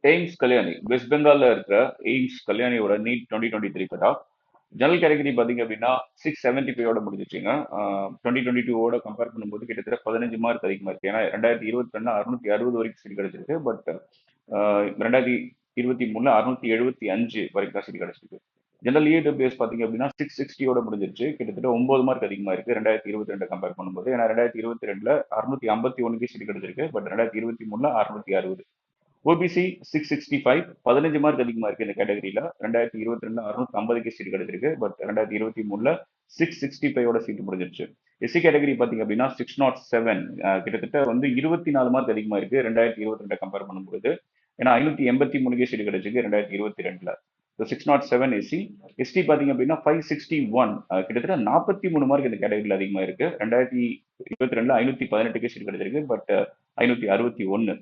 AIIMS Kalyani west பெங்கால்ல இருக்கிற AIIMS கல்யாணியோட NEET 2023 cut off general category பார்த்தீங்க அப்படின்னா 675 முடிஞ்சிச்சுங்க. 2022 கம்பேர் பண்ணும்போது கிட்டத்தட்ட 15 மார்க் அதிகமாக இருக்கு. ஏன்னா 2022 660 வரைக்கும் சீட் கிடைச்சிருக்கு. பட் 2023 675 வரைக்கும் தான் சீட் கிடைச்சிருக்கு. ஜெனரல் இடபிள்யூஎஸ் பார்த்தீங்க அப்படின்னா 660 முடிஞ்சிருச்சு. கிட்டத்தட்ட 9 மார்க் அதிகமாக இருக்கு 2022 கம்பேர் பண்ணும்போது. ஏன்னா 2022 651 சீட் கிடைச்சிருக்கு. பட் 2023 660. ஓபிசி 665 15 மார்க் அதிகமா இருக்கு இந்த கேட்டகரியில. 2022 650 சீட் கிடைச்சிருக்கு. பட் 2023 665 சீட் முடிஞ்சிருச்சு. எஸ்சி கேட்டகரி பாத்தீங்க அப்படின்னா 607 கிட்டத்தட்ட 24 மார்க் அதிகமா இருக்கு 2022 கம்பேர் பண்ணும்போது. ஏன்னா 583 சீட் கிடைச்சிருக்கு 2022. 607 எஸ்சி. எஸ்டி பாத்தீங்க அப்படின்னா 561 கிட்டத்தட்ட 43 மார்க் இந்த கேட்டகரியில் அதிகமா இருக்கு. 2022 518 சீட் கிடைச்சிருக்கு. பட் 561.